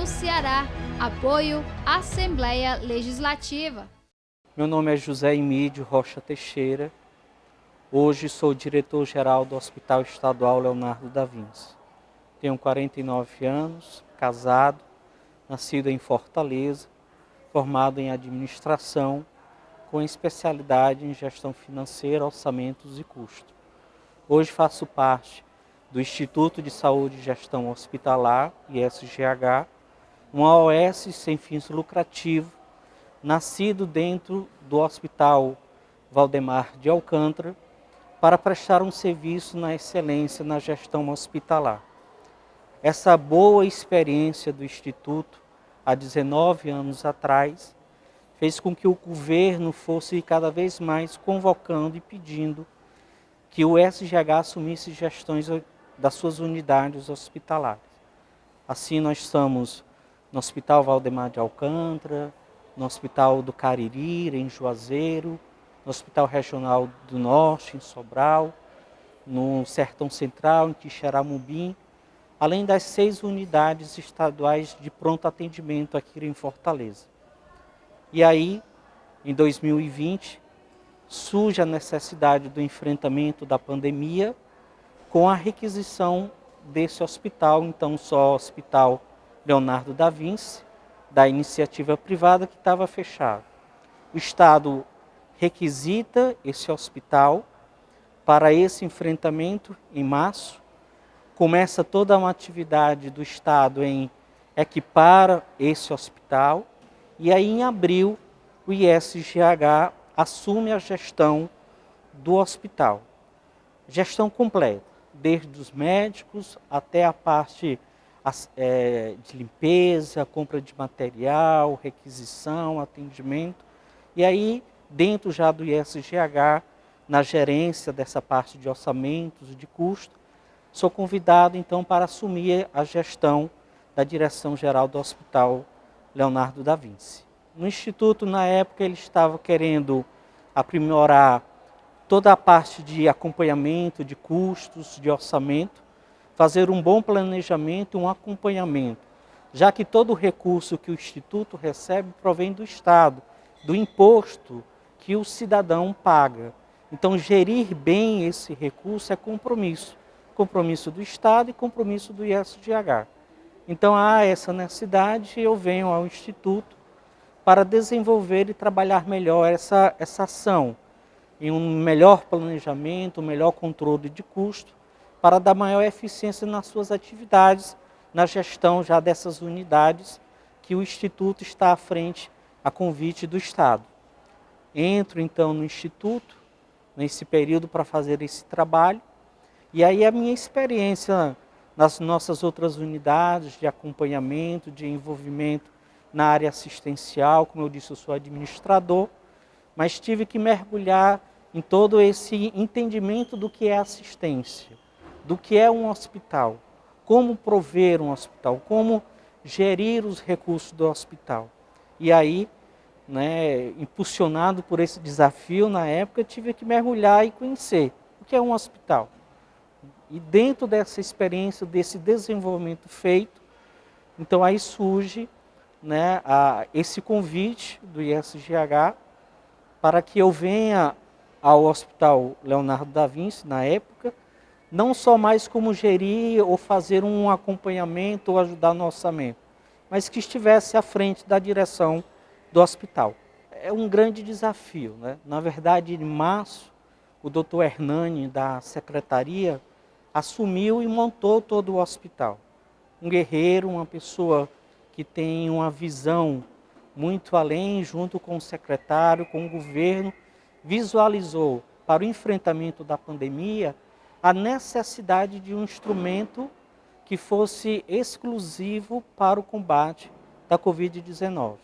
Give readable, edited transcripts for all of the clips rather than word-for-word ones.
do Ceará. Apoio Assembleia Legislativa. Meu nome é José Emídio Rocha Teixeira. Hoje sou diretor-geral do Hospital Estadual Leonardo da Vinci. Tenho 49 anos, casado, nascido em Fortaleza, formado em administração, com especialidade em gestão financeira, orçamentos e custos. Hoje faço parte do Instituto de Saúde e Gestão Hospitalar, ISGH, uma OS sem fins lucrativos, nascido dentro do Hospital Valdemar de Alcântara, para prestar um serviço na excelência na gestão hospitalar. Essa boa experiência do Instituto, há 19 anos atrás, fez com que o governo fosse cada vez mais convocando e pedindo que o SGH assumisse gestões das suas unidades hospitalares. Assim, nós estamos no Hospital Valdemar de Alcântara, no Hospital do Cariri, em Juazeiro, no Hospital Regional do Norte, em Sobral, no Sertão Central, em Quixeramobim, além das 6 unidades estaduais de pronto atendimento aqui em Fortaleza. E aí, em 2020, surge a necessidade do enfrentamento da pandemia com a requisição desse hospital, então só Hospital Leonardo da Vinci, da iniciativa privada que estava fechado. O Estado requisita esse hospital para esse enfrentamento em março. Começa toda uma atividade do Estado em equipar esse hospital e aí em abril o ISGH assume a gestão do hospital. Gestão completa, desde os médicos até a parte de limpeza, compra de material, requisição, atendimento. E aí, dentro já do ISGH, na gerência dessa parte de orçamentos e de custo, sou convidado então para assumir a gestão da direção-geral do Hospital Leonardo da Vinci. No Instituto, na época, ele estava querendo aprimorar toda a parte de acompanhamento, de custos, de orçamento, fazer um bom planejamento, um acompanhamento, já que todo o recurso que o Instituto recebe provém do Estado, do imposto que o cidadão paga. Então, gerir bem esse recurso é compromisso. Compromisso do Estado e compromisso do ISGH. Então, há essa necessidade, eu venho ao Instituto para desenvolver e trabalhar melhor essa ação, em um melhor planejamento, um melhor controle de custo, para dar maior eficiência nas suas atividades, na gestão já dessas unidades que o Instituto está à frente a convite do Estado. Entro então no Instituto, nesse período para fazer esse trabalho, e aí a minha experiência nas nossas outras unidades de acompanhamento, de envolvimento na área assistencial, como eu disse, eu sou administrador, mas tive que mergulhar em todo esse entendimento do que é assistência, do que é um hospital, como prover um hospital, como gerir os recursos do hospital. E aí, impulsionado por esse desafio, na época, eu tive que mergulhar e conhecer o que é um hospital. E dentro dessa experiência, desse desenvolvimento feito, então aí surge esse convite do ISGH para que eu venha ao Hospital Leonardo da Vinci, na época, não só mais como gerir ou fazer um acompanhamento ou ajudar no orçamento, mas que estivesse à frente da direção do hospital. É um grande desafio, né? Na verdade, em março, o Dr. Hernani, da secretaria, assumiu e montou todo o hospital. Um guerreiro, uma pessoa que tem uma visão muito além, junto com o secretário, com o governo, visualizou para o enfrentamento da pandemia a necessidade de um instrumento que fosse exclusivo para o combate da Covid-19.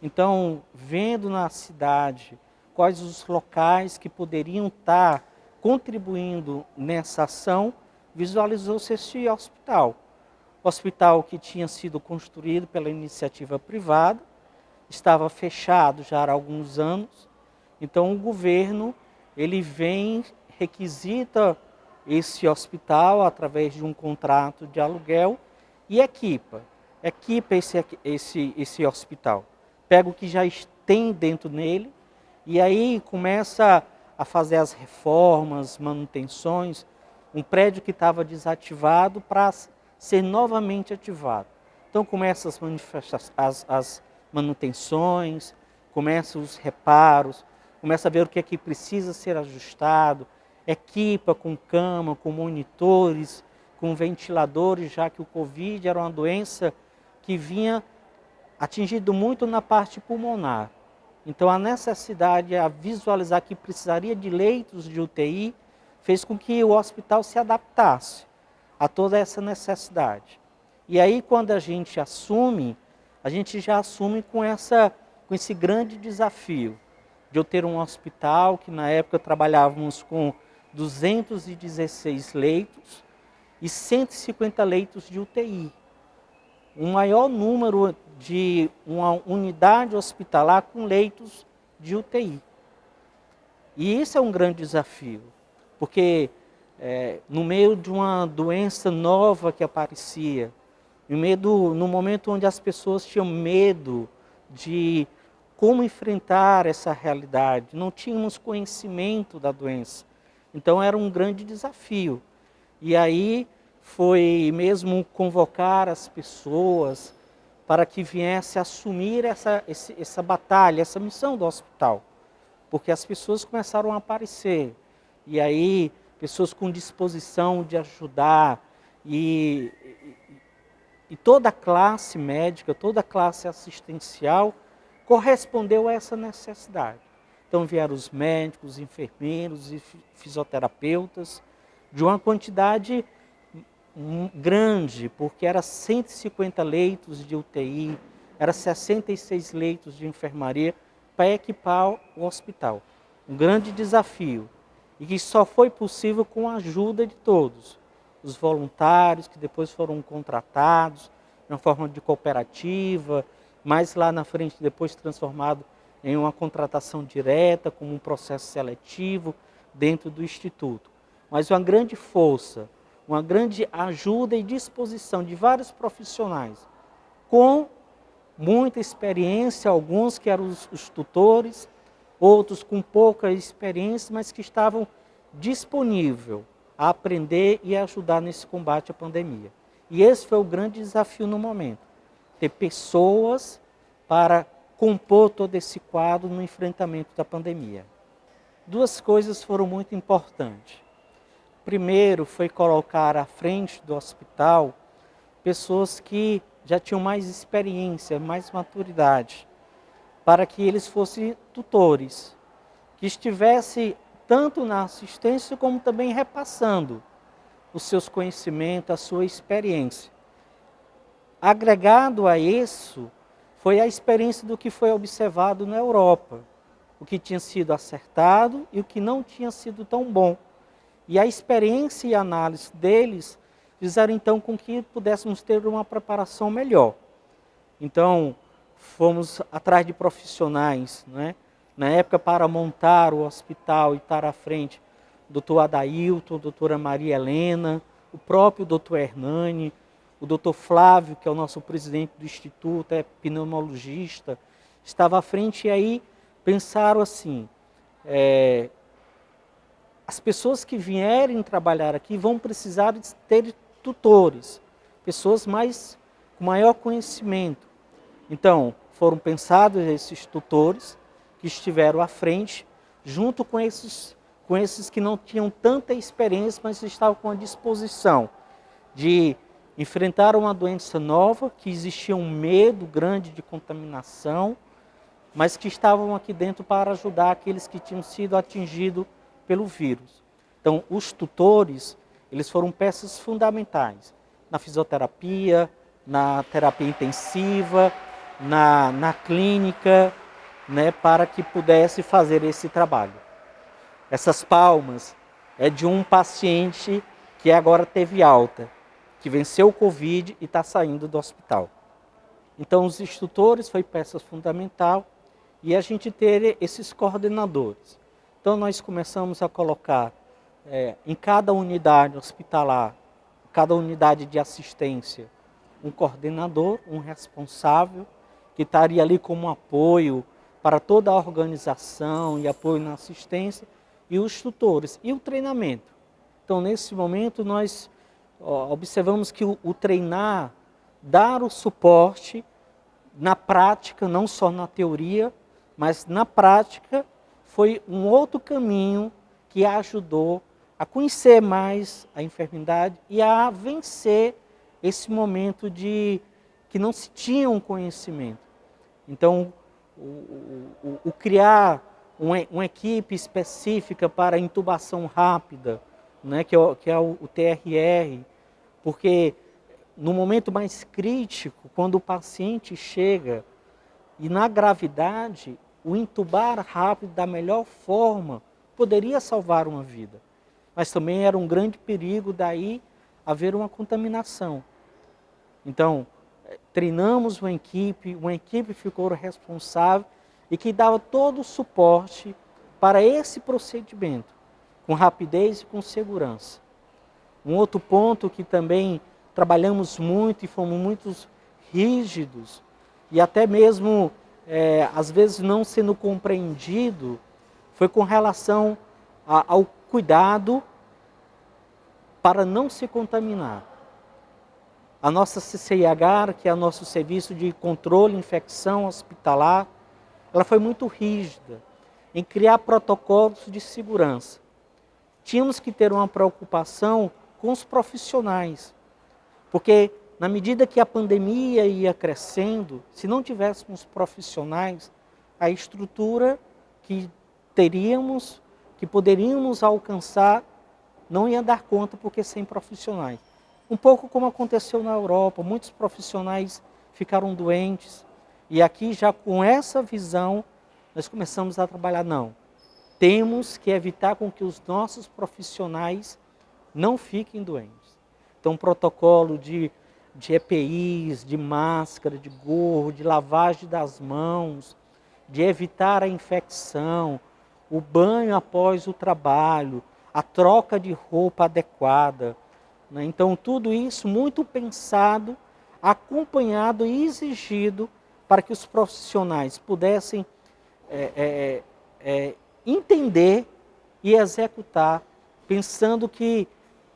Então, vendo na cidade quais os locais que poderiam estar contribuindo nessa ação, visualizou-se esse hospital. Hospital que tinha sido construído pela iniciativa privada, estava fechado já há alguns anos, então o governo ele vem, requisita esse hospital através de um contrato de aluguel e equipa. equipa esse hospital. Pega o que já tem dentro nele e aí começa a fazer as reformas, manutenções, um prédio que estava desativado para ser novamente ativado. Então começa as manutenções, começa os reparos, começa a ver o que é que precisa ser ajustado, equipa com cama, com monitores, com ventiladores, já que o Covid era uma doença que vinha atingido muito na parte pulmonar. Então a necessidade a visualizar que precisaria de leitos de UTI fez com que o hospital se adaptasse a toda essa necessidade. E aí quando a gente já assume com esse grande desafio de eu ter um hospital que na época trabalhávamos com 216 leitos e 150 leitos de UTI. Um maior número de uma unidade hospitalar com leitos de UTI. E isso é um grande desafio, porque no meio de uma doença nova que aparecia, no momento onde as pessoas tinham medo de como enfrentar essa realidade, não tínhamos conhecimento da doença. Então era um grande desafio. E aí foi mesmo convocar as pessoas para que viesse assumir essa batalha, essa missão do hospital. Porque as pessoas começaram a aparecer. E aí, pessoas com disposição de ajudar. E toda a classe médica, toda a classe assistencial correspondeu a essa necessidade. Então vieram os médicos, enfermeiros e fisioterapeutas, de uma quantidade grande, porque era 150 leitos de UTI, era 66 leitos de enfermaria para equipar o hospital. Um grande desafio, e que só foi possível com a ajuda de todos. Os voluntários que depois foram contratados, na forma de cooperativa, mais lá na frente depois transformado em uma contratação direta, como um processo seletivo dentro do Instituto. Mas uma grande força, uma grande ajuda e disposição de vários profissionais, com muita experiência, alguns que eram os tutores, outros com pouca experiência, mas que estavam disponíveis a aprender e a ajudar nesse combate à pandemia. E esse foi o grande desafio no momento, ter pessoas para compor todo esse quadro no enfrentamento da pandemia. Duas coisas foram muito importantes. Primeiro foi colocar à frente do hospital pessoas que já tinham mais experiência, mais maturidade, para que eles fossem tutores, que estivessem tanto na assistência como também repassando os seus conhecimentos, a sua experiência. Agregado a isso, foi a experiência do que foi observado na Europa, o que tinha sido acertado e o que não tinha sido tão bom. E a experiência e a análise deles fizeram então com que pudéssemos ter uma preparação melhor. Então, fomos atrás de profissionais, né? Na época, para montar o hospital e estar à frente, o doutor Adailton, a doutora Maria Helena, o próprio doutor Hernani, o doutor Flávio, que é o nosso presidente do Instituto, é pneumologista, estava à frente e aí pensaram assim, as pessoas que vierem trabalhar aqui vão precisar de ter tutores, pessoas com maior conhecimento. Então, foram pensados esses tutores que estiveram à frente, junto com esses que não tinham tanta experiência, mas estavam com a disposição de enfrentar uma doença nova, que existia um medo grande de contaminação, mas que estavam aqui dentro para ajudar aqueles que tinham sido atingidos pelo vírus. Então, os tutores, eles foram peças fundamentais na fisioterapia, na terapia intensiva, na clínica, né, para que pudesse fazer esse trabalho. Essas palmas é de um paciente que agora teve alta, que venceu o Covid e está saindo do hospital. Então, os instrutores foi peça fundamental e a gente ter esses coordenadores. Então, nós começamos a colocar em cada unidade hospitalar, cada unidade de assistência, um coordenador, um responsável, que estaria ali como apoio para toda a organização e apoio na assistência, e os tutores, e o treinamento. Então, nesse momento, nós observamos que o treinar, dar o suporte na prática, não só na teoria, mas na prática, foi um outro caminho que ajudou a conhecer mais a enfermidade e a vencer esse momento de que não se tinha um conhecimento. Então, o criar uma equipe específica para intubação rápida, né, que é o TRR, porque no momento mais crítico, quando o paciente chega e na gravidade, o intubar rápido da melhor forma poderia salvar uma vida. Mas também era um grande perigo daí haver uma contaminação. Então, treinamos uma equipe ficou responsável e que dava todo o suporte para esse procedimento, com rapidez e com segurança. Um outro ponto que também trabalhamos muito e fomos muito rígidos, e até mesmo, às vezes, não sendo compreendido, foi com relação ao cuidado para não se contaminar. A nossa CCIH, que é o nosso Serviço de Controle de Infecção Hospitalar, ela foi muito rígida em criar protocolos de segurança. Tínhamos que ter uma preocupação com os profissionais, porque na medida que a pandemia ia crescendo, se não tivéssemos profissionais, a estrutura que teríamos, que poderíamos alcançar, não ia dar conta, porque sem profissionais. Um pouco como aconteceu na Europa, muitos profissionais ficaram doentes, e aqui já com essa visão, nós começamos a trabalhar, não, temos que evitar com que os nossos profissionais não fiquem doentes. Então, protocolo de EPIs, de máscara, de gorro, de lavagem das mãos, de evitar a infecção, o banho após o trabalho, a troca de roupa adequada. Né? Então, tudo isso muito pensado, acompanhado e exigido para que os profissionais pudessem entender e executar, pensando que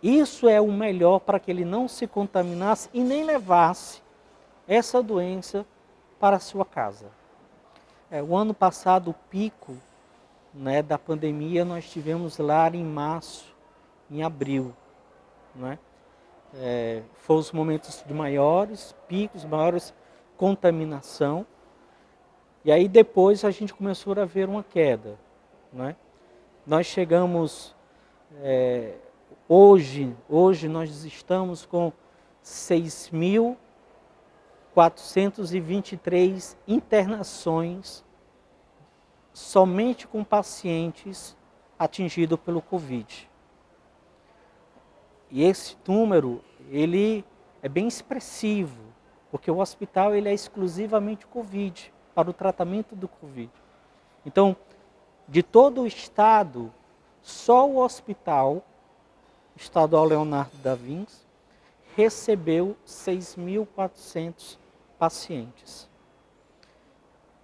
isso é o melhor para que ele não se contaminasse e nem levasse essa doença para a sua casa. O ano passado, o pico, né, da pandemia, nós tivemos lá em março, em abril. Né? Foram os momentos de maiores picos, maiores contaminação. E aí depois a gente começou a ver uma queda. Né? Nós chegamos, hoje nós estamos com 6.423 internações somente com pacientes atingidos pelo Covid. E esse número, ele é bem expressivo, porque o hospital ele é exclusivamente Covid, para o tratamento do Covid. Então, de todo o estado, só o Hospital Estadual Leonardo da Vinci recebeu 6.400 pacientes.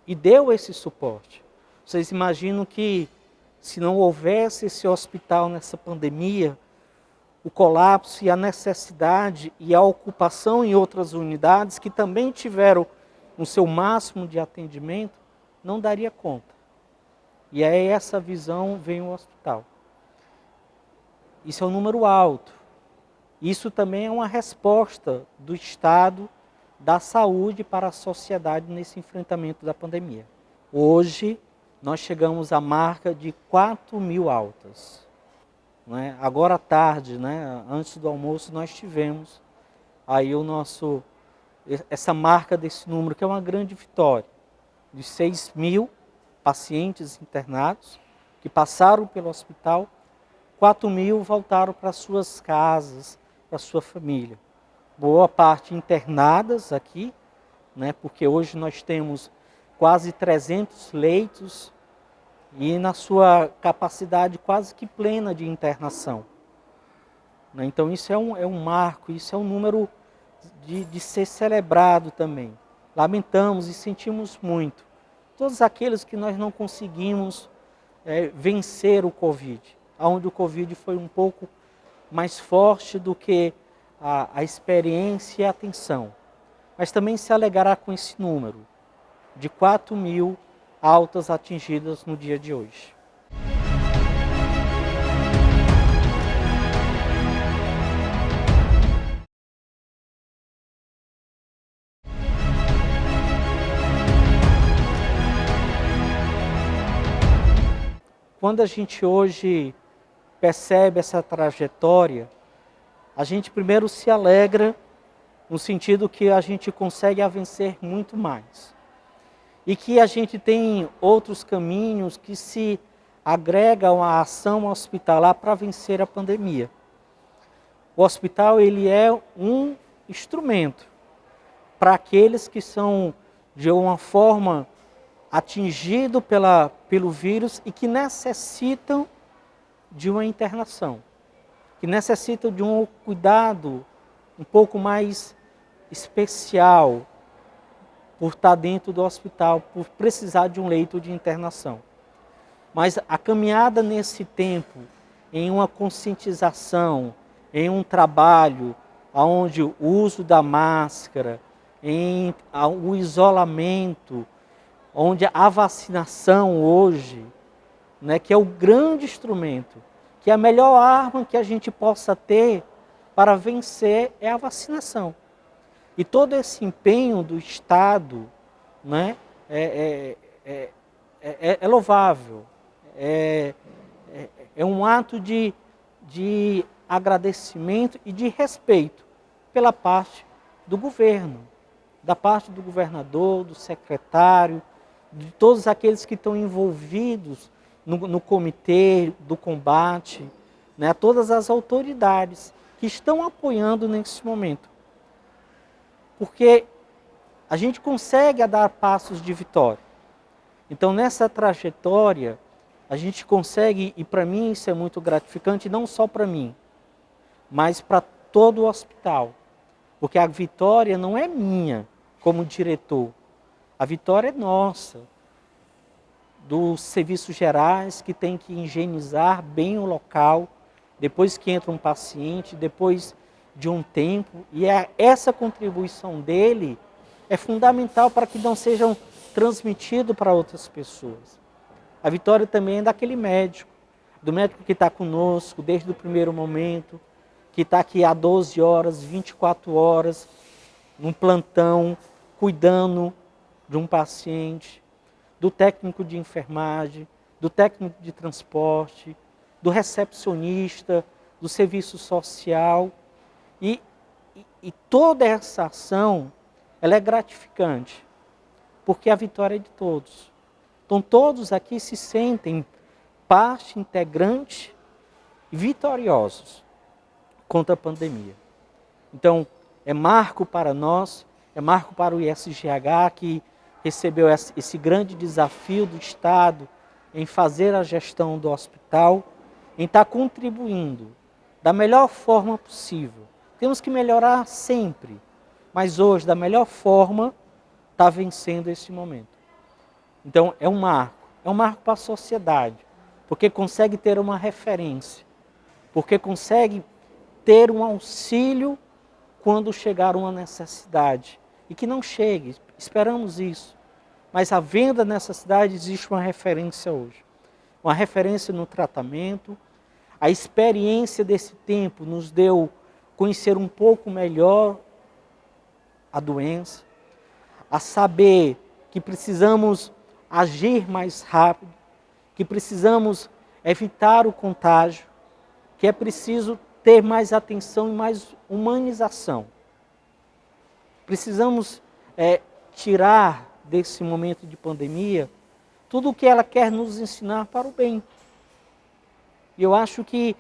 E deu esse suporte. Vocês imaginam que, se não houvesse esse hospital nessa pandemia, o colapso e a necessidade e a ocupação em outras unidades que também tiveram o seu máximo de atendimento, não daria conta. E aí essa visão vem o hospital. Isso é um número alto. Isso também é uma resposta do Estado da saúde para a sociedade nesse enfrentamento da pandemia. Hoje, nós chegamos à marca de 4.000 altas. Né? Agora à tarde, né, antes do almoço, nós tivemos aí essa marca desse número, que é uma grande vitória, de 6.000 pacientes internados que passaram pelo hospital, 4.000 voltaram para suas casas, para sua família. Boa parte internadas aqui, né, porque hoje nós temos quase 300 leitos e na sua capacidade quase que plena de internação. Então isso é um marco, isso é um número de ser celebrado também. Lamentamos e sentimos muito todos aqueles que nós não conseguimos vencer o Covid, onde o Covid foi um pouco mais forte do que a experiência e a atenção. Mas também se alegrará com esse número de 4.000 altas atingidas no dia de hoje. Quando a gente hoje percebe essa trajetória, a gente primeiro se alegra no sentido que a gente consegue vencer muito mais. E que a gente tem outros caminhos que se agregam à ação hospitalar para vencer a pandemia. O hospital ele é um instrumento para aqueles que são, de uma forma, atingidos pelo vírus e que necessitam de uma internação, que necessitam de um cuidado um pouco mais especial por estar dentro do hospital, por precisar de um leito de internação. Mas a caminhada nesse tempo, em uma conscientização, em um trabalho onde o uso da máscara, o isolamento, onde a vacinação hoje, né, que é o grande instrumento, que é a melhor arma que a gente possa ter para vencer é a vacinação. E todo esse empenho do Estado, né, é louvável, é um ato de agradecimento e de respeito pela parte do governo, da parte do governador, do secretário, de todos aqueles que estão envolvidos no comitê do combate, né, todas as autoridades que estão apoiando nesse momento. Porque a gente consegue dar passos de vitória. Então, nessa trajetória, a gente consegue, e para mim isso é muito gratificante, não só para mim, mas para todo o hospital. Porque a vitória não é minha como diretor, a vitória é nossa, dos serviços gerais que tem que higienizar bem o local, depois que entra um paciente, depois de um tempo, e essa contribuição dele é fundamental para que não sejam transmitidos para outras pessoas. A vitória também é daquele médico, do médico que está conosco desde o primeiro momento, que está aqui há 12 horas, 24 horas, num plantão, cuidando de um paciente, do técnico de enfermagem, do técnico de transporte, do recepcionista, do serviço social. E toda essa ação, ela é gratificante, porque a vitória é de todos. Então todos aqui se sentem parte integrante e vitoriosos contra a pandemia. Então é marco para nós, é marco para o ISGH que recebeu esse grande desafio do Estado em fazer a gestão do hospital, em estar contribuindo da melhor forma possível. Temos que melhorar sempre, mas hoje, da melhor forma, está vencendo esse momento. Então, é um marco para a sociedade, porque consegue ter uma referência, porque consegue ter um auxílio quando chegar uma necessidade. E que não chegue, esperamos isso. Mas havendo a necessidade, existe uma referência hoje. Uma referência no tratamento. A experiência desse tempo nos deu conhecer um pouco melhor a doença, a saber que precisamos agir mais rápido, que precisamos evitar o contágio, que é preciso ter mais atenção e mais humanização. Precisamos tirar desse momento de pandemia tudo o que ela quer nos ensinar para o bem. E eu acho que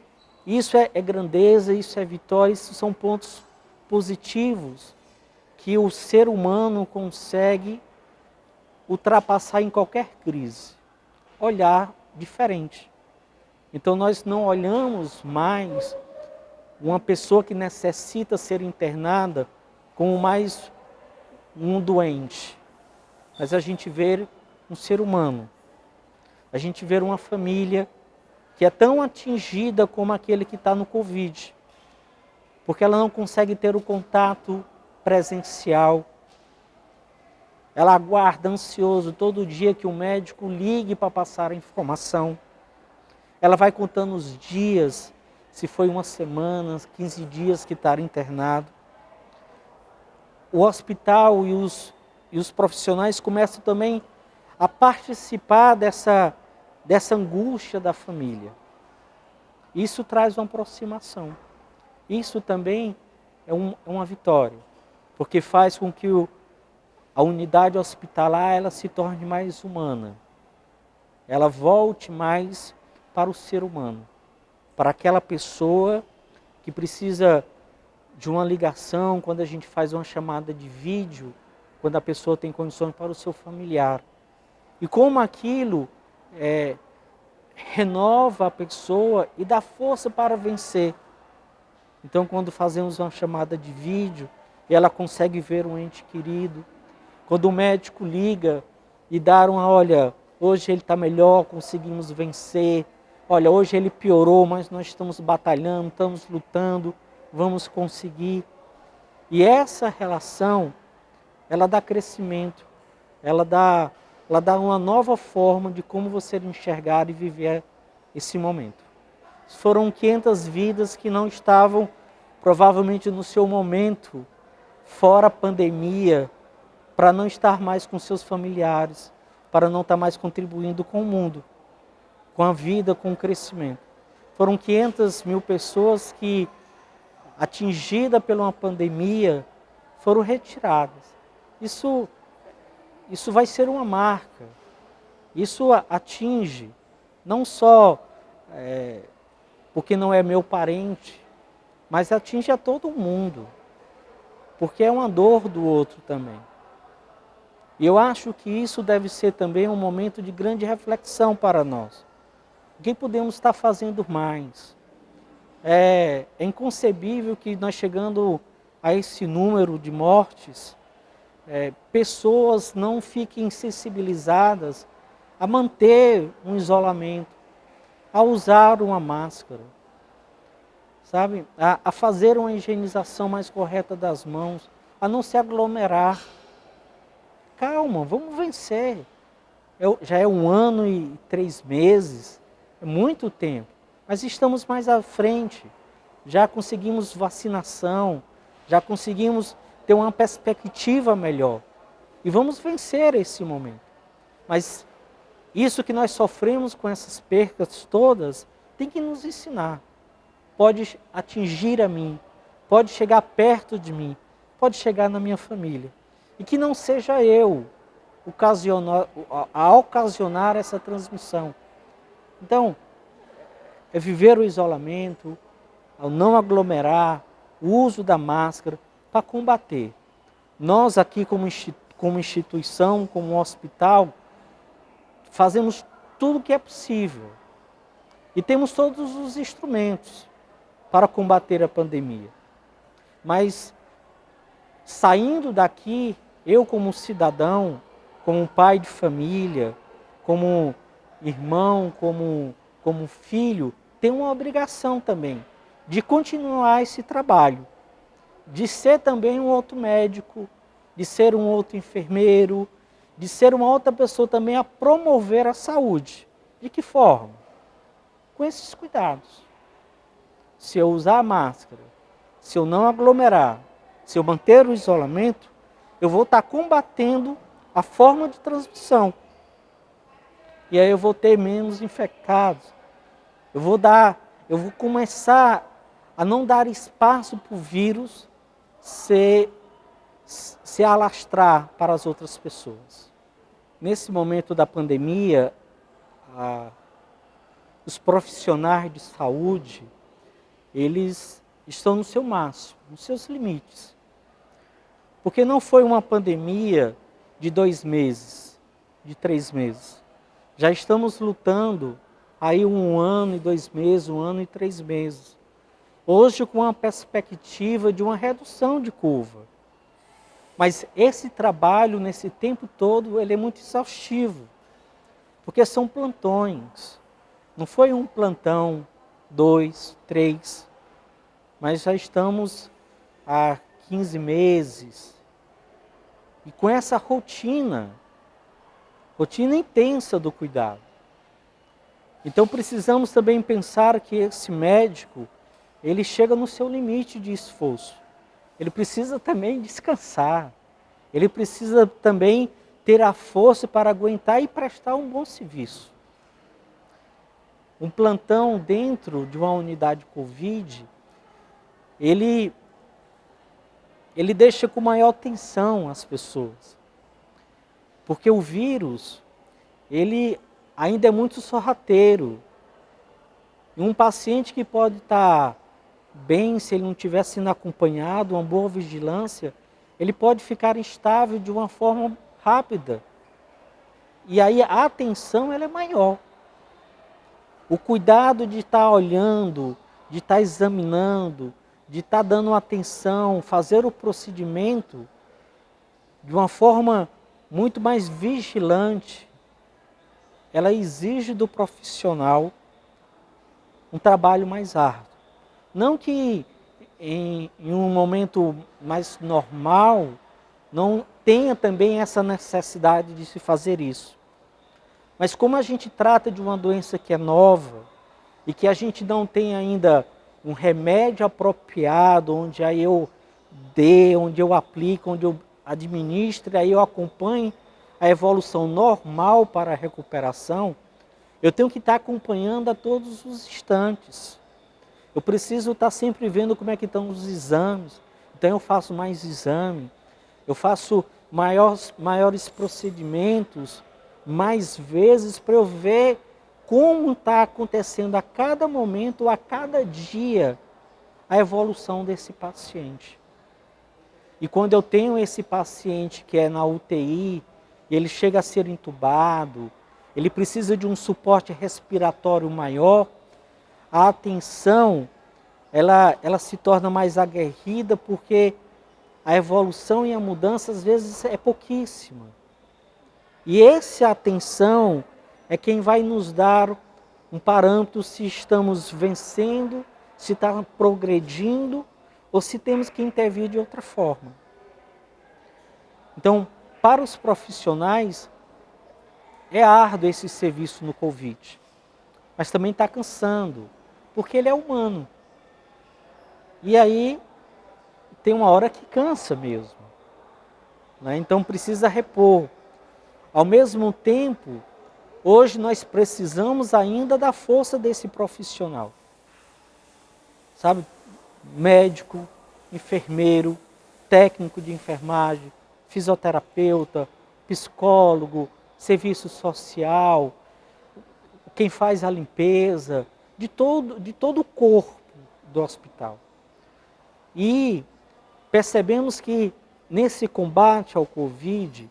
isso é grandeza, isso é vitória, isso são pontos positivos que o ser humano consegue ultrapassar em qualquer crise. Olhar diferente. Então nós não olhamos mais uma pessoa que necessita ser internada como mais um doente, mas a gente vê um ser humano, a gente vê uma família que é tão atingida como aquele que está no Covid, porque ela não consegue ter o contato presencial. Ela aguarda ansioso todo dia que o médico ligue para passar a informação. Ela vai contando os dias, se foi uma semana, 15 dias que está internado. O hospital e os profissionais começam também a participar dessa angústia da família. Isso traz uma aproximação. Isso também é uma vitória, porque faz com que a unidade hospitalar ela se torne mais humana. Ela volte mais para o ser humano, para aquela pessoa que precisa de uma ligação, quando a gente faz uma chamada de vídeo, quando a pessoa tem condições para o seu familiar. E como aquilo renova a pessoa e dá força para vencer. Então, quando fazemos uma chamada de vídeo, ela consegue ver um ente querido. Quando o médico liga e dá olha, hoje ele está melhor, conseguimos vencer. Olha, hoje ele piorou, mas nós estamos batalhando, estamos lutando, vamos conseguir. E essa relação, ela dá crescimento, ela dá uma nova forma de como você enxergar e viver esse momento. Foram 500 vidas que não estavam, provavelmente, no seu momento, fora a pandemia, para não estar mais com seus familiares, para não estar mais contribuindo com o mundo, com a vida, com o crescimento. Foram 500 mil pessoas que, atingidas por uma pandemia, foram retiradas. Isso vai ser uma marca. Isso atinge, não só porque não é meu parente, mas atinge a todo mundo, porque é uma dor do outro também. E eu acho que isso deve ser também um momento de grande reflexão para nós. O que podemos estar fazendo mais? É inconcebível que nós chegando a esse número de mortes, pessoas não fiquem sensibilizadas a manter um isolamento, a usar uma máscara, sabe? A fazer uma higienização mais correta das mãos, a não se aglomerar. Calma, vamos vencer. Já é 1 ano e 3 meses, é muito tempo, mas estamos mais à frente. Já conseguimos vacinação, já conseguimos ter uma perspectiva melhor. E vamos vencer esse momento. Mas isso que nós sofremos com essas percas todas, tem que nos ensinar. Pode atingir a mim, pode chegar perto de mim, pode chegar na minha família. E que não seja eu a ocasionar essa transmissão. Então, é viver o isolamento, ao não aglomerar, o uso da máscara, para combater. Nós aqui como instituição, como hospital, fazemos tudo o que é possível. E temos todos os instrumentos para combater a pandemia. Mas, saindo daqui, eu como cidadão, como pai de família, como irmão, como filho, tenho uma obrigação também de continuar esse trabalho, de ser também um outro médico, de ser um outro enfermeiro, de ser uma outra pessoa também a promover a saúde. De que forma? Com esses cuidados. Se eu usar a máscara, se eu não aglomerar, se eu manter o isolamento, eu vou estar combatendo a forma de transmissão. E aí eu vou ter menos infectados. Eu vou começar a não dar espaço para o vírus se alastrar para as outras pessoas. Nesse momento da pandemia, os profissionais de saúde, eles estão no seu máximo, nos seus limites. Porque não foi uma pandemia de 2 meses, de 3 meses. Já estamos lutando aí 1 ano e 2 meses, 1 ano e 3 meses. Hoje com a perspectiva de uma redução de curva. Mas esse trabalho, nesse tempo todo, ele é muito exaustivo, porque são plantões. Não foi um plantão, 2, 3, mas já estamos há 15 meses. E com essa rotina intensa do cuidado. Então precisamos também pensar que esse médico, ele chega no seu limite de esforço. Ele precisa também descansar. Ele precisa também ter a força para aguentar e prestar um bom serviço. Um plantão dentro de uma unidade Covid, ele deixa com maior tensão as pessoas. Porque o vírus, ele ainda é muito sorrateiro. E um paciente que pode estar bem, se ele não estiver sendo acompanhado, uma boa vigilância, ele pode ficar instável de uma forma rápida. E aí a atenção ela é maior. O cuidado de estar olhando, de estar examinando, de estar dando atenção, fazer o procedimento de uma forma muito mais vigilante, ela exige do profissional um trabalho mais árduo. Não que em um momento mais normal não tenha também essa necessidade de se fazer isso. Mas como a gente trata de uma doença que é nova e que a gente não tem ainda um remédio apropriado, onde aí eu dê, onde eu aplique, onde eu administre, aí eu acompanhe a evolução normal para a recuperação, eu tenho que estar acompanhando a todos os instantes. Eu preciso estar sempre vendo como é que estão os exames. Então eu faço mais exame, eu faço maiores procedimentos, mais vezes para eu ver como está acontecendo a cada momento, a cada dia, a evolução desse paciente. E quando eu tenho esse paciente que é na UTI, ele chega a ser entubado, ele precisa de um suporte respiratório maior, a atenção ela se torna mais aguerrida porque a evolução e a mudança às vezes é pouquíssima. E essa atenção é quem vai nos dar um parâmetro se estamos vencendo, se está progredindo ou se temos que intervir de outra forma. Então, para os profissionais, é árduo esse serviço no Covid, mas também está cansando, porque ele é humano. E aí, tem uma hora que cansa mesmo, né? Então precisa repor. Ao mesmo tempo, hoje nós precisamos ainda da força desse profissional. Sabe? Médico, enfermeiro, técnico de enfermagem, fisioterapeuta, psicólogo, serviço social, quem faz a limpeza, de todo o corpo do hospital. E percebemos que nesse combate ao Covid,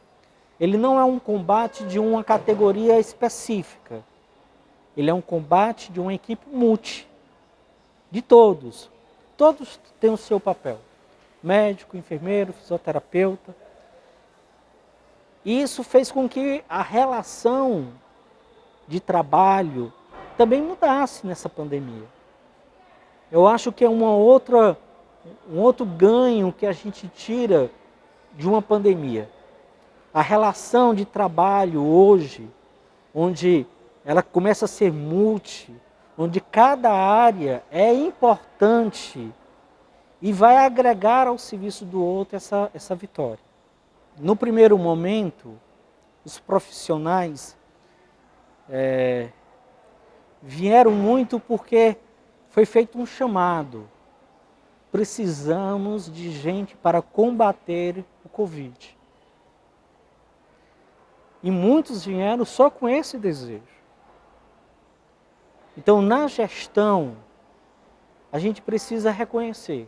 ele não é um combate de uma categoria específica. Ele é um combate de uma equipe multi, de todos. Todos têm o seu papel. Médico, enfermeiro, fisioterapeuta. E isso fez com que a relação de trabalho também mudasse nessa pandemia. Eu acho que é um outro ganho que a gente tira de uma pandemia. A relação de trabalho hoje, onde ela começa a ser multi, onde cada área é importante e vai agregar ao serviço do outro essa vitória. No primeiro momento, os profissionais vieram muito porque foi feito um chamado. Precisamos de gente para combater o Covid. E muitos vieram só com esse desejo. Então, na gestão, a gente precisa reconhecer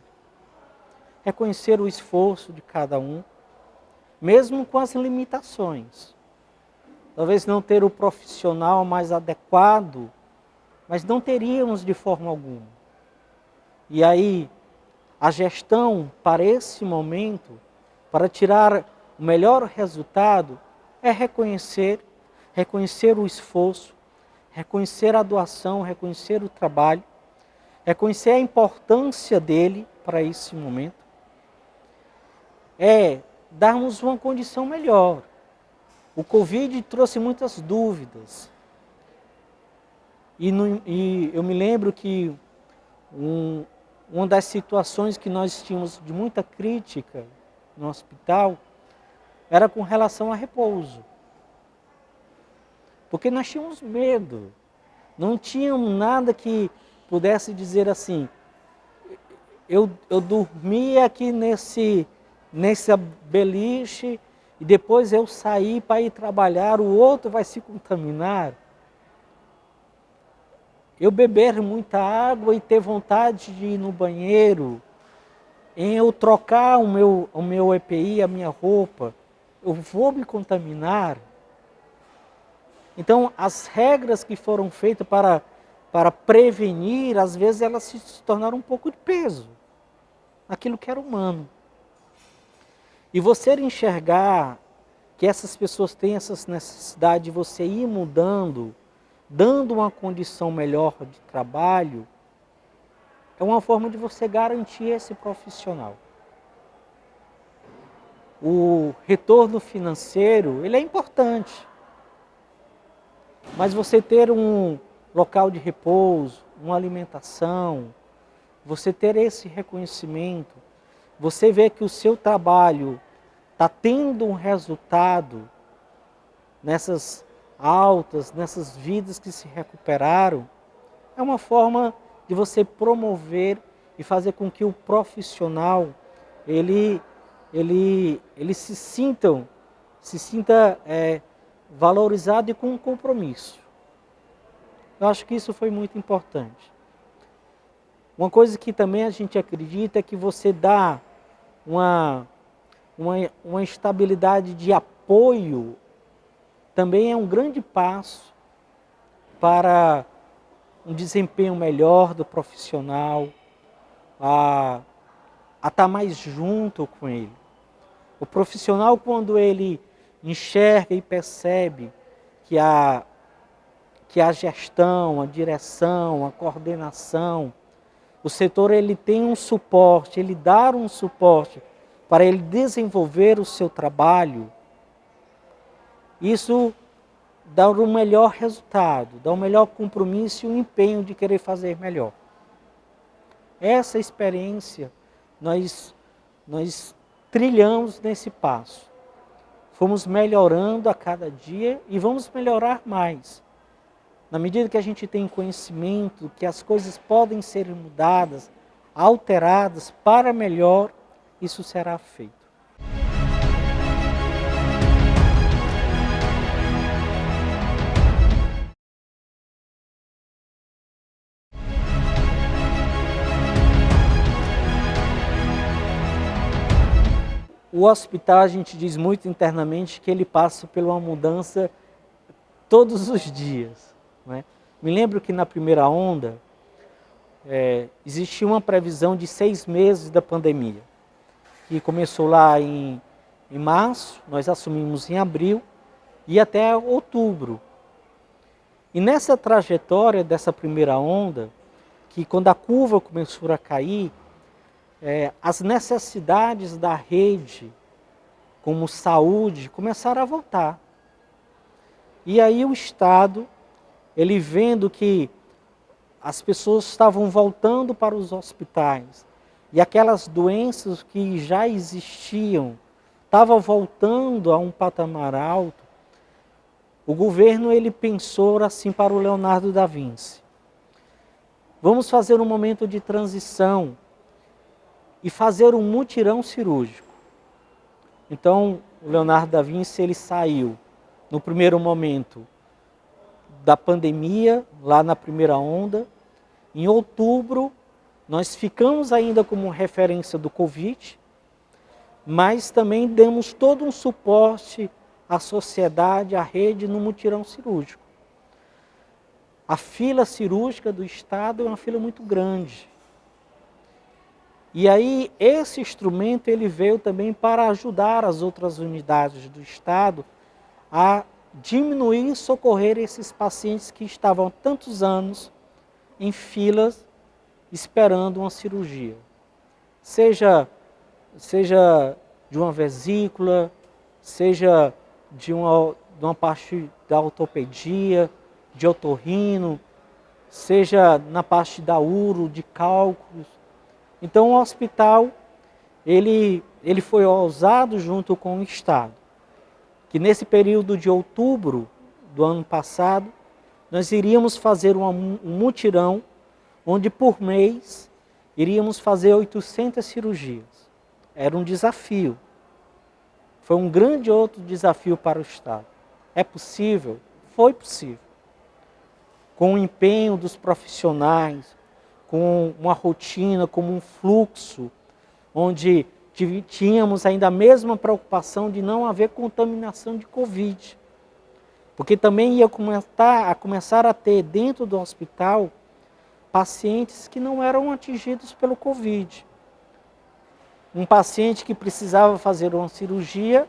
o esforço de cada um, mesmo com as limitações. Talvez não ter o profissional mais adequado, mas não teríamos de forma alguma. E aí, a gestão, para esse momento, para tirar o melhor resultado, é reconhecer o esforço, reconhecer a doação, reconhecer o trabalho, reconhecer a importância dele para esse momento, é darmos uma condição melhor. O Covid trouxe muitas dúvidas. E eu me lembro que uma das situações que nós tínhamos de muita crítica no hospital era com relação a repouso. Porque nós tínhamos medo. Não tínhamos nada que pudesse dizer assim, eu dormi aqui nesse beliche e depois eu saí para ir trabalhar, o outro vai se contaminar. Eu beber muita água e ter vontade de ir no banheiro, em eu trocar o meu EPI, a minha roupa, eu vou me contaminar. Então, as regras que foram feitas para prevenir, às vezes elas se tornaram um pouco de peso, naquilo que era humano. E você enxergar que essas pessoas têm essa necessidade de você ir mudando, dando uma condição melhor de trabalho, é uma forma de você garantir esse profissional. O retorno financeiro, ele é importante, mas você ter um local de repouso, uma alimentação, você ter esse reconhecimento, você ver que o seu trabalho está tendo um resultado nessas altas, nessas vidas que se recuperaram, é uma forma de você promover e fazer com que o profissional ele se sinta valorizado e com um compromisso. Eu acho que isso foi muito importante. Uma coisa que também a gente acredita é que você dá uma estabilidade de apoio também é um grande passo para um desempenho melhor do profissional, a estar mais junto com ele. O profissional, quando ele enxerga e percebe que a gestão, a direção, a coordenação, o setor ele tem um suporte, ele dá um suporte para ele desenvolver o seu trabalho, isso dá um melhor resultado, dá um melhor compromisso e um empenho de querer fazer melhor. Essa experiência nós trilhamos nesse passo. Fomos melhorando a cada dia e vamos melhorar mais. Na medida que a gente tem conhecimento que as coisas podem ser mudadas, alteradas para melhor, isso será feito. O hospital, a gente diz muito internamente que ele passa por uma mudança todos os dias. Não é? Me lembro que na primeira onda, existia uma previsão de 6 meses da pandemia, que começou lá em março, nós assumimos em abril, e até outubro. E nessa trajetória dessa primeira onda, que quando a curva começou a cair, as necessidades da rede, como saúde, começaram a voltar. E aí o Estado, ele vendo que as pessoas estavam voltando para os hospitais, e aquelas doenças que já existiam, estavam voltando a um patamar alto, o governo ele pensou assim para o Leonardo da Vinci: vamos fazer um momento de transição e fazer um mutirão cirúrgico. Então, o Leonardo da Vinci ele saiu, no primeiro momento, da pandemia, lá na primeira onda. Em outubro, nós ficamos ainda como referência do Covid, mas também demos todo um suporte à sociedade, à rede, no mutirão cirúrgico. A fila cirúrgica do Estado é uma fila muito grande. E aí esse instrumento ele veio também para ajudar as outras unidades do Estado a diminuir e socorrer esses pacientes que estavam há tantos anos em filas esperando uma cirurgia. Seja de uma vesícula, seja de uma parte da ortopedia, de otorrino, seja na parte da uro, de cálculos. Então o hospital, ele foi ousado junto com o Estado, que nesse período de outubro do ano passado, nós iríamos fazer um mutirão, onde por mês iríamos fazer 800 cirurgias. Era um desafio. Foi um grande outro desafio para o Estado. É possível? Foi possível. Com o empenho dos profissionais, com uma rotina, como um fluxo, onde tínhamos ainda a mesma preocupação de não haver contaminação de Covid. Porque também ia começar a ter dentro do hospital pacientes que não eram atingidos pelo Covid. Um paciente que precisava fazer uma cirurgia,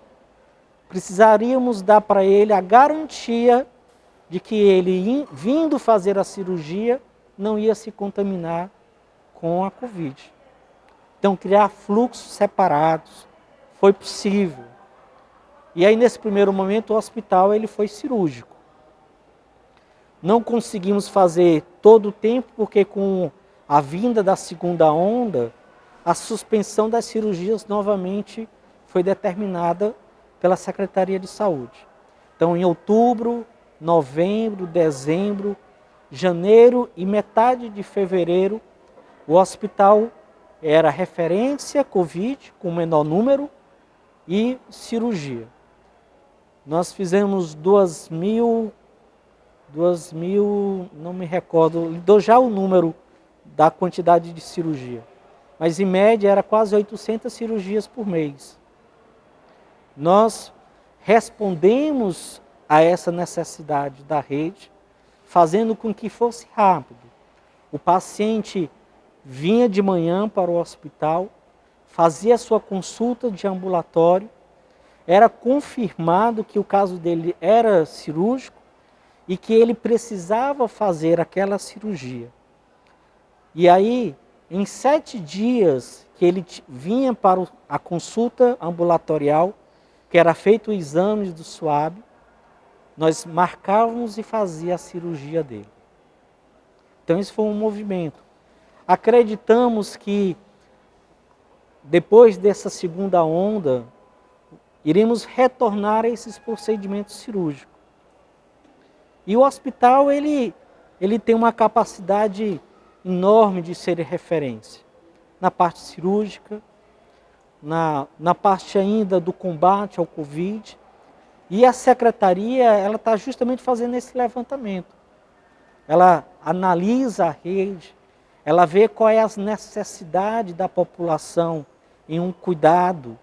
precisaríamos dar para ele a garantia de que ele, vindo fazer a cirurgia, não ia se contaminar com a Covid. Então, criar fluxos separados foi possível. E aí, nesse primeiro momento, o hospital ele foi cirúrgico. Não conseguimos fazer todo o tempo, porque com a vinda da segunda onda, a suspensão das cirurgias novamente foi determinada pela Secretaria de Saúde. Então, em outubro, novembro, dezembro, janeiro e metade de fevereiro, o hospital era referência Covid, com menor número, e cirurgia. Nós fizemos 2.000, não me recordo, dou já o número da quantidade de cirurgia, mas em média era quase 800 cirurgias por mês. Nós respondemos a essa necessidade da rede, fazendo com que fosse rápido. O paciente vinha de manhã para o hospital, fazia sua consulta de ambulatório, era confirmado que o caso dele era cirúrgico e que ele precisava fazer aquela cirurgia. E aí, em 7 dias que ele vinha para a consulta ambulatorial, que era feito o exame do SWAB, nós marcávamos e fazia a cirurgia dele. Então isso foi um movimento. Acreditamos que depois dessa segunda onda, iremos retornar a esses procedimentos cirúrgicos. E o hospital ele tem uma capacidade enorme de ser referência na parte cirúrgica, na parte ainda do combate ao Covid. E a secretaria ela está justamente fazendo esse levantamento. Ela analisa a rede, ela vê qual é a necessidade da população em um cuidado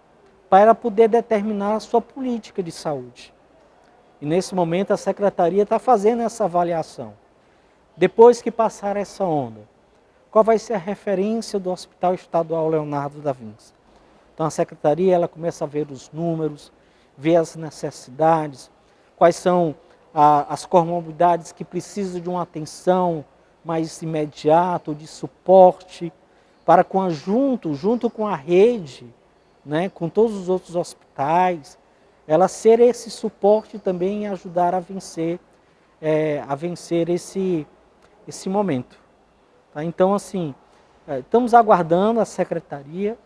para poder determinar a sua política de saúde. E nesse momento a secretaria está fazendo essa avaliação. Depois que passar essa onda, qual vai ser a referência do Hospital Estadual Leonardo da Vinci? Então a secretaria ela começa a ver os números, ver as necessidades, quais são as comorbidades que precisam de uma atenção mais imediata, de suporte, para junto com a rede, né, com todos os outros hospitais, ela ser esse suporte também e ajudar a vencer esse momento. Tá? Então, assim, estamos aguardando a secretaria,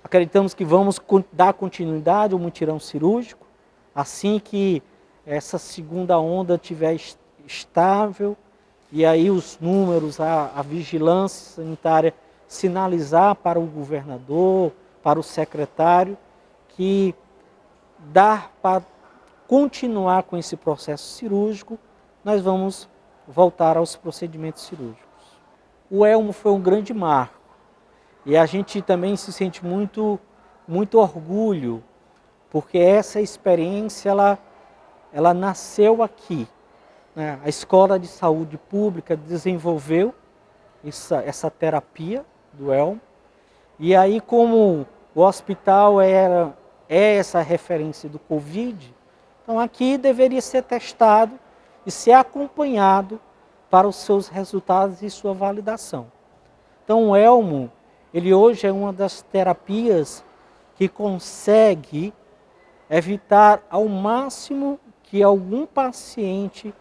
acreditamos que vamos dar continuidade ao mutirão cirúrgico, assim que essa segunda onda estiver estável, e aí os números, a vigilância sanitária sinalizar para o governador, para o secretário, que dá para continuar com esse processo cirúrgico, nós vamos voltar aos procedimentos cirúrgicos. O Elmo foi um grande marco, e a gente também se sente muito orgulho, porque essa experiência ela nasceu aqui. Né? A Escola de Saúde Pública desenvolveu essa terapia do Elmo, E aí, como o hospital é essa referência do Covid, então aqui deveria ser testado e ser acompanhado para os seus resultados e sua validação. Então o Elmo, ele hoje é uma das terapias que consegue evitar ao máximo que algum paciente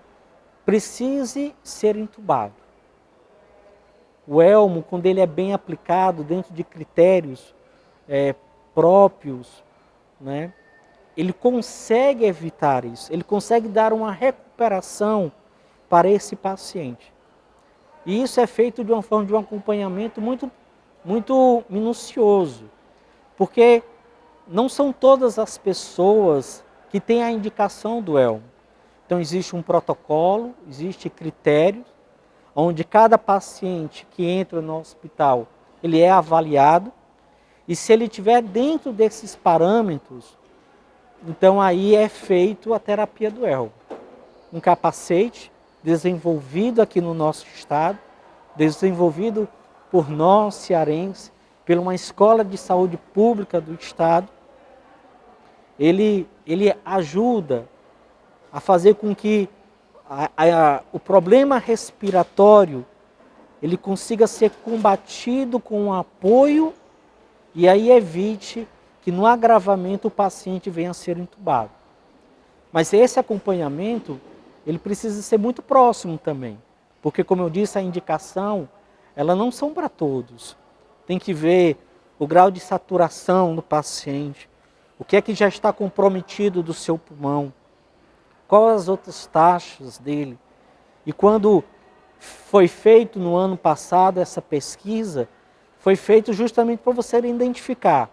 precise ser entubado. O Elmo, quando ele é bem aplicado dentro de critérios próprios, né, ele consegue evitar isso, ele consegue dar uma recuperação para esse paciente. E isso é feito de uma forma de um acompanhamento muito minucioso, porque não são todas as pessoas que têm a indicação do Elmo. Então existe um protocolo, existe critérios, onde cada paciente que entra no hospital, ele é avaliado, e se ele estiver dentro desses parâmetros, então aí é feito a terapia do Elmo. Um capacete desenvolvido aqui no nosso estado, desenvolvido por nós cearenses, por uma escola de saúde pública do estado, ele ajuda a fazer com que o problema respiratório ele consiga ser combatido com apoio e aí evite que no agravamento o paciente venha a ser entubado. Mas esse acompanhamento, ele precisa ser muito próximo também, porque como eu disse, a indicação, ela não são para todos. Tem que ver o grau de saturação do paciente, o que é que já está comprometido do seu pulmão, quais as outras taxas dele. E quando foi feito no ano passado essa pesquisa, foi feito justamente para você identificar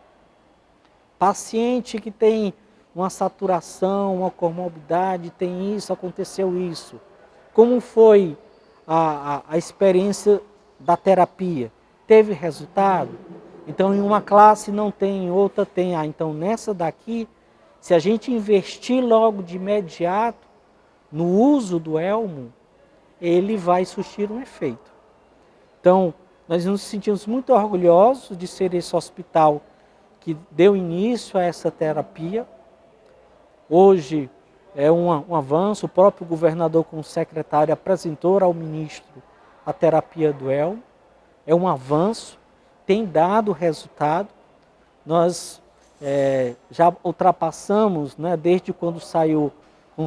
paciente que tem uma saturação, uma comorbidade, tem isso, aconteceu isso. Como foi a experiência da terapia? Teve resultado? Então, em uma classe não tem, em outra tem. Então, nessa daqui, se a gente investir logo de imediato no uso do Elmo, ele vai surtir um efeito. Então, nós nos sentimos muito orgulhosos de ser esse hospital que deu início a essa terapia. Hoje é um avanço, o próprio governador como secretário apresentou ao ministro a terapia do Elmo. É um avanço, tem dado resultado. Nós já ultrapassamos, né, desde quando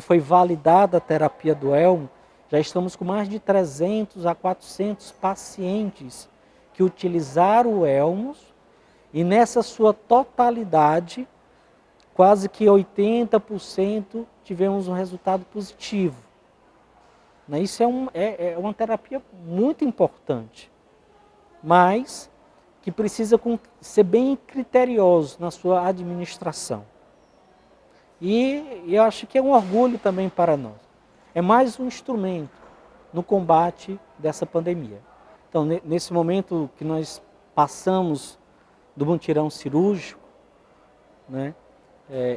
foi validada a terapia do Elmo, já estamos com mais de 300 a 400 pacientes que utilizaram o Elmo e nessa sua totalidade, quase que 80% tivemos um resultado positivo. Isso é uma terapia muito importante, mas que precisa ser bem criterioso na sua administração. E eu acho que é um orgulho também para nós. É mais um instrumento no combate dessa pandemia. Então, nesse momento que nós passamos do mutirão cirúrgico, né,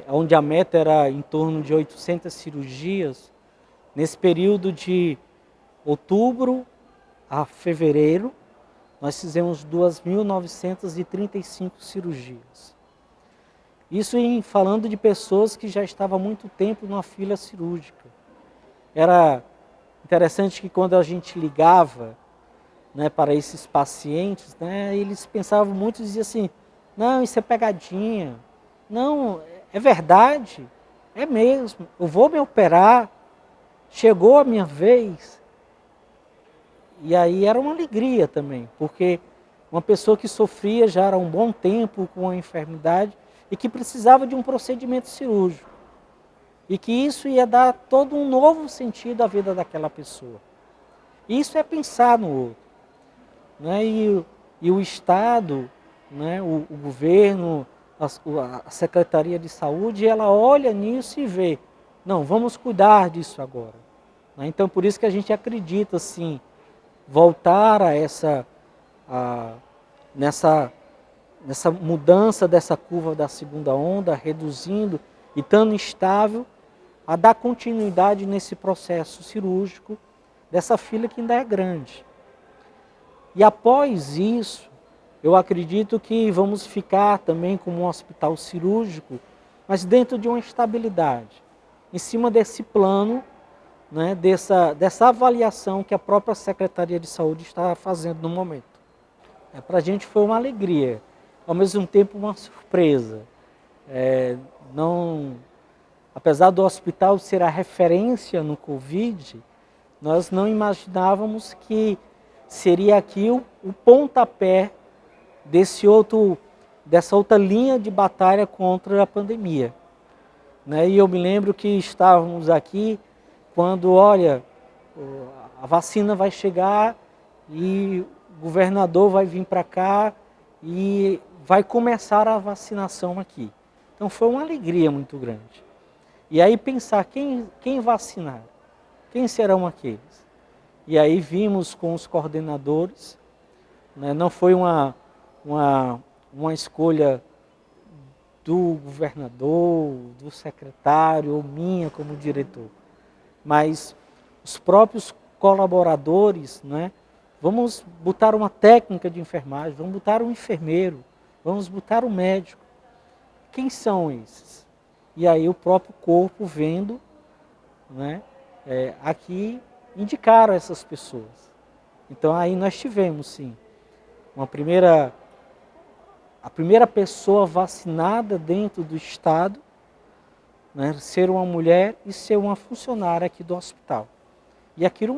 onde a meta era em torno de 800 cirurgias, nesse período de outubro a fevereiro, nós fizemos 2.935 cirurgias. Isso falando de pessoas que já estavam há muito tempo numa fila cirúrgica. Era interessante que quando a gente ligava, né, para esses pacientes, né, eles pensavam muito, diziam assim, não, isso é pegadinha, não, é verdade, é mesmo, eu vou me operar, chegou a minha vez. E aí era uma alegria também, porque uma pessoa que sofria já há um bom tempo com a enfermidade e que precisava de um procedimento cirúrgico. E que isso ia dar todo um novo sentido à vida daquela pessoa. Isso é pensar no outro. Né? E o Estado, né, o governo, a Secretaria de Saúde, ela olha nisso e vê, não, vamos cuidar disso agora. Né? Então, por isso que a gente acredita, assim, voltar nessa mudança dessa curva da segunda onda, reduzindo e estando estável, a dar continuidade nesse processo cirúrgico dessa fila que ainda é grande. E após isso, Eu acredito que vamos ficar também como um hospital cirúrgico, mas dentro de uma estabilidade, em cima desse plano, né, dessa avaliação que a própria Secretaria de Saúde está fazendo no momento. Para a gente foi uma alegria, ao mesmo tempo uma surpresa. Apesar do hospital ser a referência no Covid, nós não imaginávamos que seria aqui o pontapé dessa outra linha de batalha contra a pandemia. E eu me lembro que estávamos aqui quando, olha, a vacina vai chegar e o governador vai vir para cá e vai começar a vacinação aqui. Então foi uma alegria muito grande. E aí pensar, quem vacinar? Quem serão aqueles? E aí vimos com os coordenadores, não foi uma escolha do governador, do secretário ou minha como diretor, mas os próprios colaboradores, vamos botar uma técnica de enfermagem, vamos botar um enfermeiro, vamos botar um médico. Quem são esses? E aí o próprio corpo vendo, aqui indicaram essas pessoas. Então aí nós tivemos sim, a primeira pessoa vacinada dentro do estado, ser uma mulher e ser uma funcionária aqui do hospital. E aquilo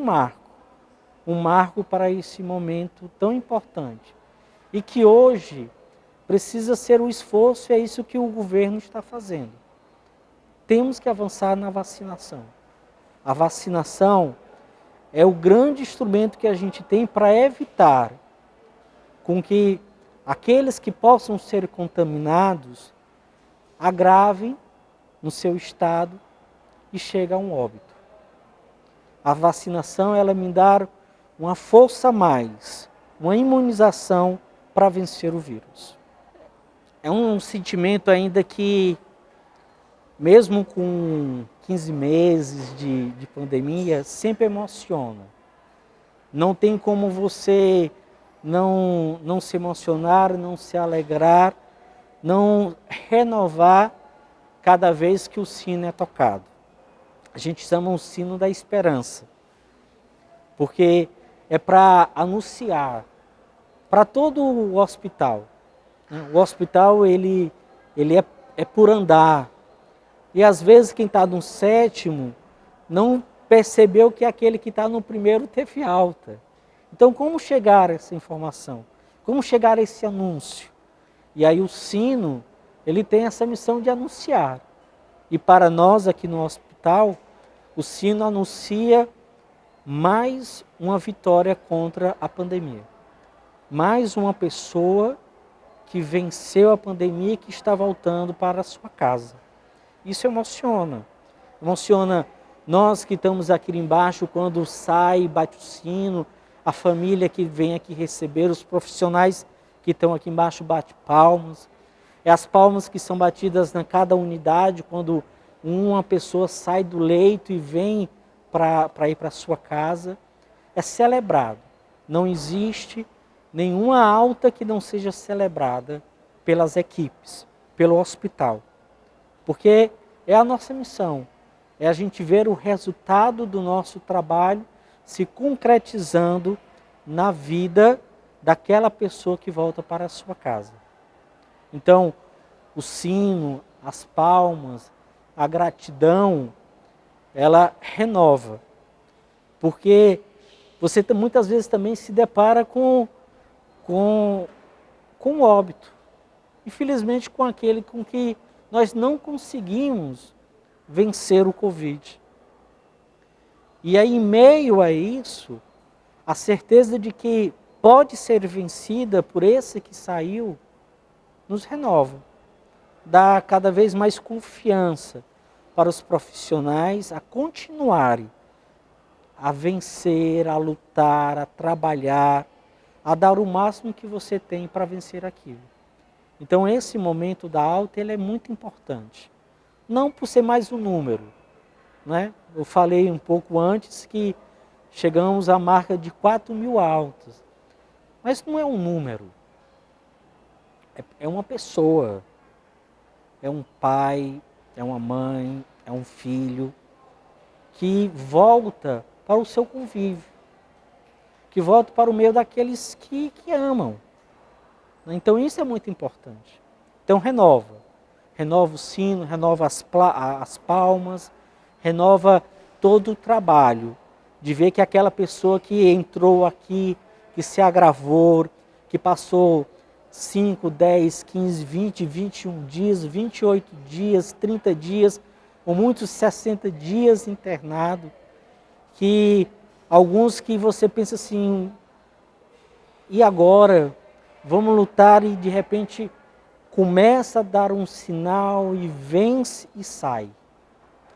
um marco para esse momento tão importante. E que hoje precisa ser o esforço, e é isso que o governo está fazendo. Temos que avançar na vacinação. A vacinação é o grande instrumento que a gente tem para evitar com que aqueles que possam ser contaminados agravem no seu estado e cheguem a um óbito. A vacinação, ela me dá uma força a mais, uma imunização para vencer o vírus. É um sentimento ainda que, mesmo com 15 meses de pandemia, sempre emociona. Não tem como você não se emocionar, não se alegrar, não renovar cada vez que o sino é tocado. A gente chama um sino da esperança, porque é para anunciar para todo o hospital. O hospital ele é por andar, e às vezes quem está no 7º não percebeu que aquele que está no 1º teve alta. Então, como chegar a essa informação? Como chegar a esse anúncio? E aí o sino, ele tem essa missão de anunciar. E para nós aqui no hospital, o sino anuncia mais uma vitória contra a pandemia. Mais uma pessoa que venceu a pandemia e que está voltando para a sua casa. Isso emociona. Emociona nós que estamos aqui embaixo, quando sai, bate o sino, a família que vem aqui receber, os profissionais que estão aqui embaixo bate palmas. É as palmas que são batidas na cada unidade, quando uma pessoa sai do leito e vem para ir para a sua casa. É celebrado. Não existe nenhuma alta que não seja celebrada pelas equipes, pelo hospital. Porque é a nossa missão, é a gente ver o resultado do nosso trabalho se concretizando na vida daquela pessoa que volta para a sua casa. Então, o sino, as palmas, a gratidão, ela renova. Porque você muitas vezes também se depara com o óbito. Infelizmente, com aquele com que nós não conseguimos vencer o Covid. E aí, em meio a isso, a certeza de que pode ser vencida por esse que saiu, nos renova. Dá cada vez mais confiança para os profissionais a continuarem a vencer, a lutar, a trabalhar, a dar o máximo que você tem para vencer aquilo. Então esse momento da alta ele é muito importante. Não por ser mais um número. Eu falei um pouco antes que chegamos à marca de 4.000 altas. Mas não é um número. É uma pessoa, é um pai, é uma mãe, é um filho que volta para o seu convívio, que volta para o meio daqueles que amam. Então isso é muito importante. Então renova o sino, renova as palmas, renova todo o trabalho de ver que aquela pessoa que entrou aqui, que se agravou, que passou 5, 10, 15, 20, 21 dias, 28 dias, 30 dias, ou muitos 60 dias internado, que alguns que você pensa assim, e agora? Vamos lutar e de repente começa a dar um sinal e vence e sai.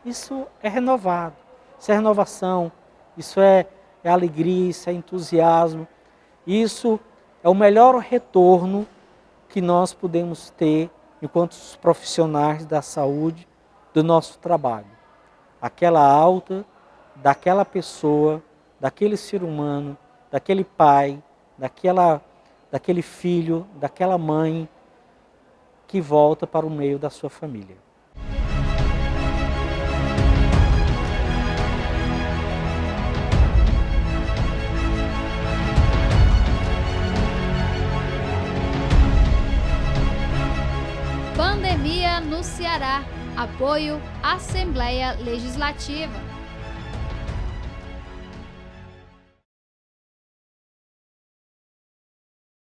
Isso é renovado, isso é renovação, isso é alegria, isso é entusiasmo. Isso é o melhor retorno que nós podemos ter enquanto profissionais da saúde do nosso trabalho. Aquela alta daquela pessoa, daquele ser humano, daquele pai, daquele filho, daquela mãe que volta para o meio da sua família. Pandemia no Ceará. Apoio Assembleia Legislativa.